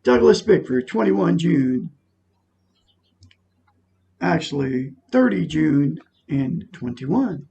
Douglas Bickford, 21 June, actually 30 June and 21.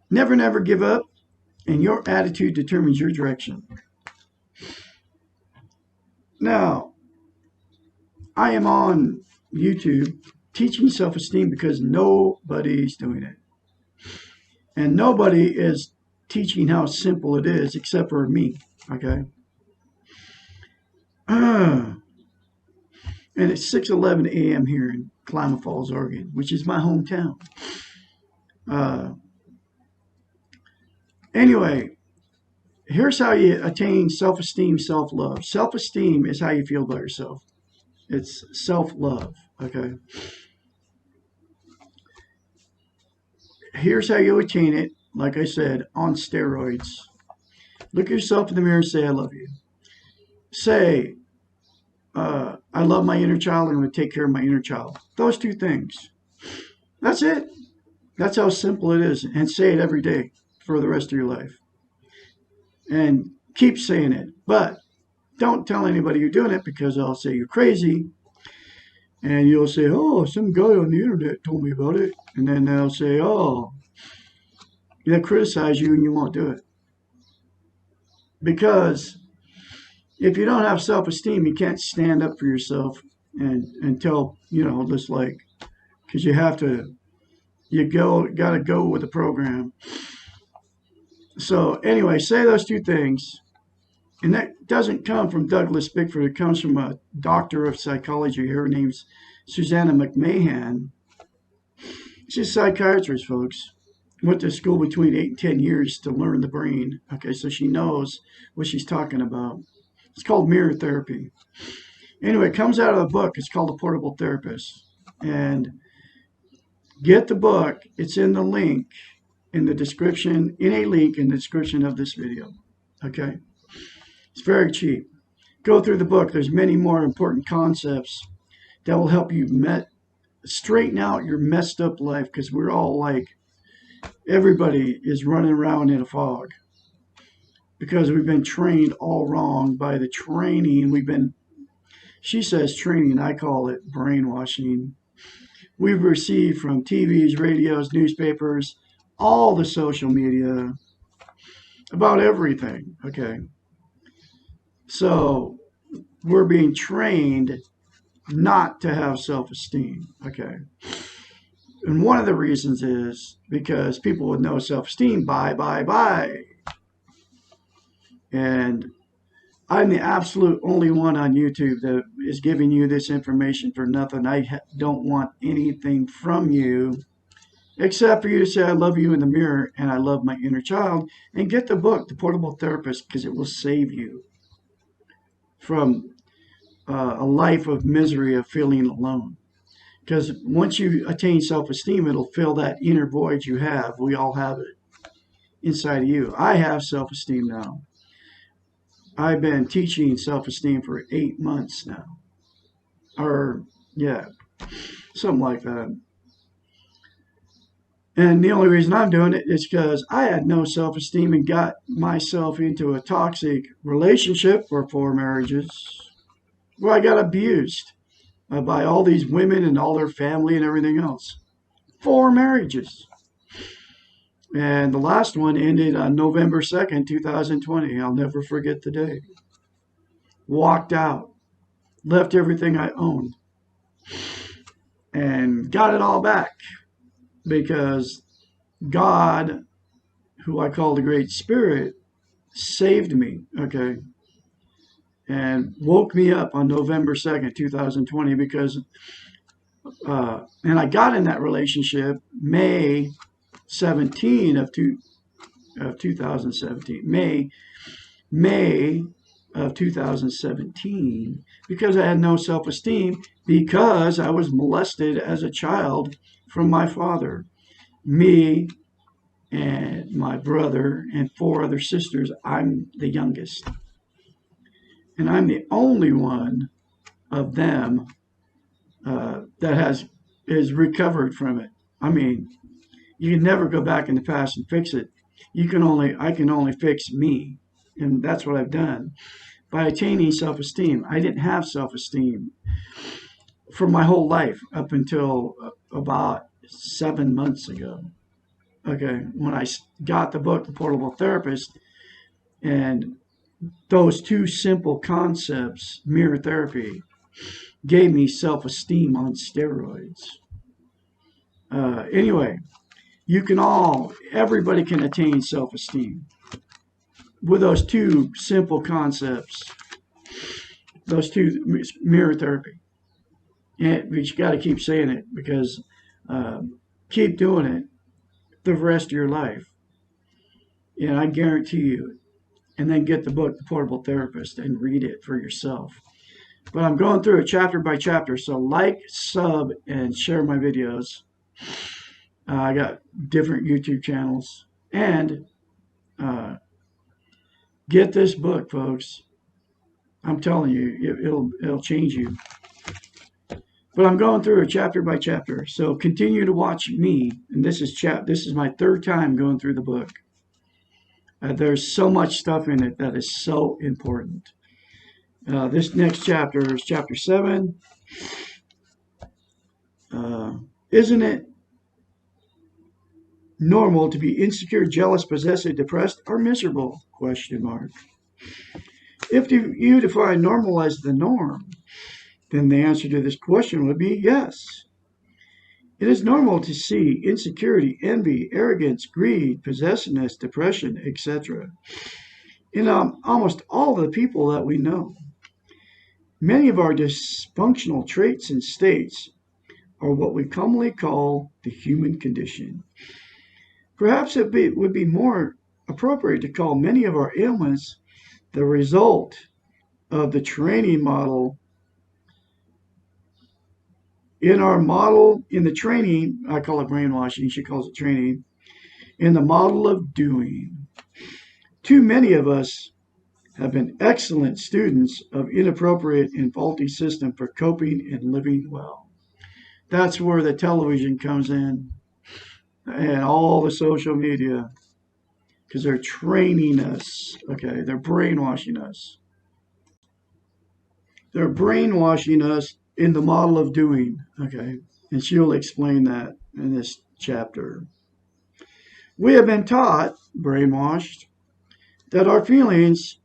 Never, never give up, and your attitude determines your direction. Now, I am on YouTube teaching self-esteem because nobody's doing it. And nobody is teaching how simple it is except for me, okay? And it's 6:11 a.m. here in Klamath Falls, Oregon, which is my hometown. Uh, anyway, here's how you attain self-esteem, self-love. Self-esteem is how you feel about yourself. It's self-love, okay? Here's how you attain it, like I said, on steroids. Look at yourself in the mirror and say, I love you. Say, I love my inner child and I'm going to take care of my inner child. Those two things. That's it. That's how simple it is. And say it every day for the rest of your life. And keep saying it. But don't tell anybody you're doing it because they'll say you're crazy. And you'll say, oh, some guy on the internet told me about it. And then they'll say, oh, they'll criticize you and you won't do it. Because if you don't have self-esteem, you can't stand up for yourself and tell, just like, because you have to, got to go with the program. So anyway, say those two things. And that doesn't come from Douglas Bickford. It comes from a doctor of psychology. Her name's Susanna McMahon. She's a psychiatrist, folks. Went to school between 8 and 10 years to learn the brain. Okay, so she knows what she's talking about. It's called mirror therapy. Anyway, it comes out of a book. It's called The Portable Therapist. And get the book. It's in the link in the description, in a link in the description of this video. Okay? It's very cheap. Go through the book. There's many more important concepts that will help you straighten out your messed up life, because we're all like, everybody is running around in a fog because we've been trained all wrong by the training. She says training, I call it brainwashing. We've received from TVs, radios, newspapers, all the social media, about everything, okay? So we're being trained not to have self-esteem, okay? And one of the reasons is because people with no self-esteem, bye. And I'm the absolute only one on YouTube that is giving you this information for nothing. I don't want anything from you except for you to say, I love you in the mirror and I love my inner child. And get the book, The Portable Therapist, because it will save you from a life of misery, of feeling alone. Because once you attain self-esteem, it'll fill that inner void you have. We all have it inside of you. I have self-esteem now. I've been teaching self-esteem for 8 months now. Or, yeah, something like that. And the only reason I'm doing it is because I had no self-esteem and got myself into a toxic relationship for 4 marriages where I got abused by all these women and all their family and everything else. 4 marriages. And the last one ended on November 2nd, 2020. I'll never forget the day. Walked out. Left everything I owned. And got it all back. Because God, who I call the Great Spirit, saved me, okay? And woke me up on November 2nd, 2020, because, and I got in that relationship May 17 of 2017, May of 2017, because I had no self-esteem, because I was molested as a child from my father. Me and my brother and 4 other sisters. I'm the youngest. And I'm the only one of them that is recovered from it. I mean, you can never go back in the past and fix it. I can only fix me. And that's what I've done. by attaining self-esteem. I didn't have self-esteem for my whole life up until about 7 months ago. Okay, when I got the book, The Portable Therapist, and those two simple concepts, mirror therapy, gave me self-esteem on steroids. Anyway, everybody can attain self-esteem with those two simple concepts, those two, mirror therapy. But you got to keep saying it, because keep doing it the rest of your life. And I guarantee you. And then get the book, The Portable Therapist, and read it for yourself. But I'm going through it chapter by chapter. So like, sub, and share my videos. I got different YouTube channels. And get this book, folks. I'm telling you, it'll change you. But I'm going through it chapter by chapter. So continue to watch me. And this is my third time going through the book. There's so much stuff in it that is so important. This next chapter is chapter 7. Isn't it normal to be insecure, jealous, possessive, depressed, or miserable? Question mark. If you define normal as the norm, then the answer to this question would be yes. It is normal to see insecurity, envy, arrogance, greed, possessiveness, depression, etc. in almost all the people that we know. Many of our dysfunctional traits and states are what we commonly call the human condition. Perhaps it would be more appropriate to call many of our ailments the result of the training model. In the training, I call it brainwashing, she calls it training, in the model of doing. Too many of us have been excellent students of inappropriate and faulty system for coping and living well. That's where the television comes in and all the social media, because they're training us, okay? They're brainwashing us. They're brainwashing us in the model of doing, okay? And she'll explain that in this chapter. We have been taught, brainwashed, that our feelings,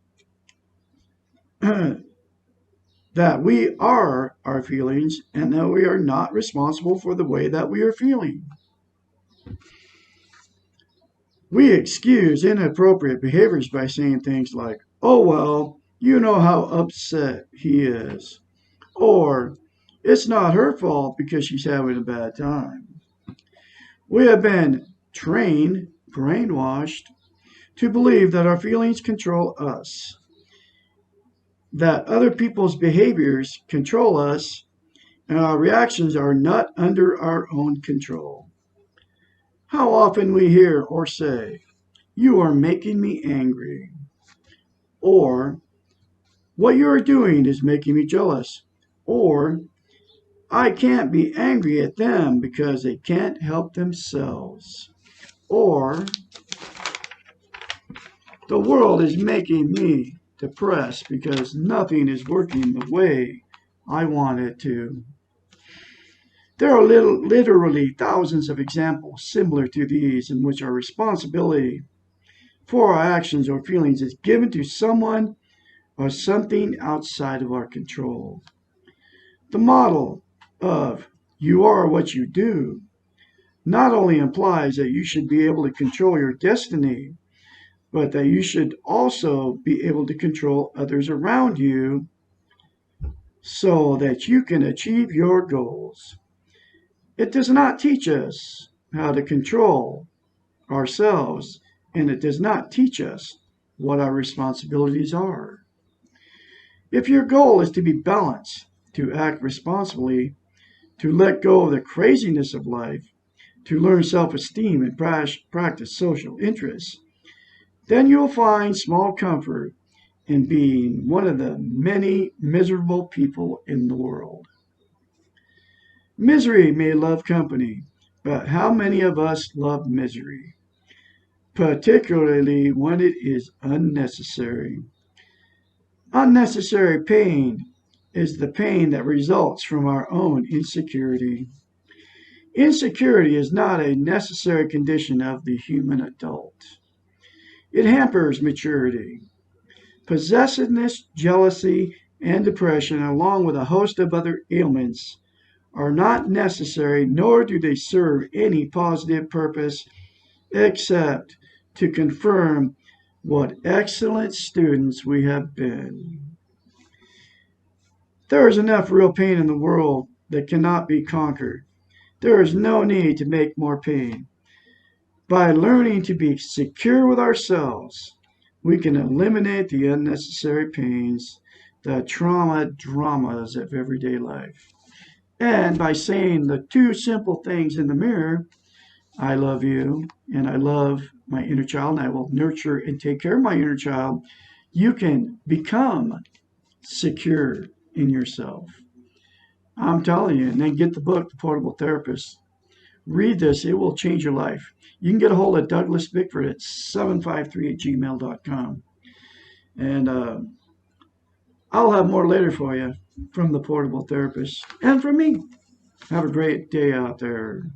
that we are our feelings, and that we are not responsible for the way that we are feeling. We excuse inappropriate behaviors by saying things like, oh, well, you know how upset he is. Or, it's not her fault because she's having a bad time. We have been trained, brainwashed, to believe that our feelings control us, that other people's behaviors control us, and our reactions are not under our own control. How often we hear or say, you are making me angry, or what you are doing is making me jealous, or I can't be angry at them because they can't help themselves, or the world is making me depressed because nothing is working the way I want it to. There are literally thousands of examples similar to these in which our responsibility for our actions or feelings is given to someone or something outside of our control. The model of you are what you do not only implies that you should be able to control your destiny, but that you should also be able to control others around you so that you can achieve your goals. It does not teach us how to control ourselves, and it does not teach us what our responsibilities are. If your goal is to be balanced, to act responsibly, to let go of the craziness of life, to learn self-esteem and practice social interests, then you'll find small comfort in being one of the many miserable people in the world. Misery may love company, but how many of us love misery, particularly when it is unnecessary? Unnecessary pain is the pain that results from our own insecurity. Insecurity is not a necessary condition of the human adult. It hampers maturity. Possessiveness, jealousy, and depression, along with a host of other ailments, are not necessary, nor do they serve any positive purpose except to confirm what excellent students we have been. There is enough real pain in the world that cannot be conquered. There is no need to make more pain. By learning to be secure with ourselves, we can eliminate the unnecessary pains, the dramas of everyday life. And by saying the two simple things in the mirror, I love you and I love my inner child, and I will nurture and take care of my inner child, you can become secure in yourself. I'm telling you, and then get the book, The Portable Therapist. Read this, it will change your life. You can get a hold of Douglas Bickford at 753@gmail.com. And I'll have more later for you from The Portable Therapist and from me. Have a great day out there.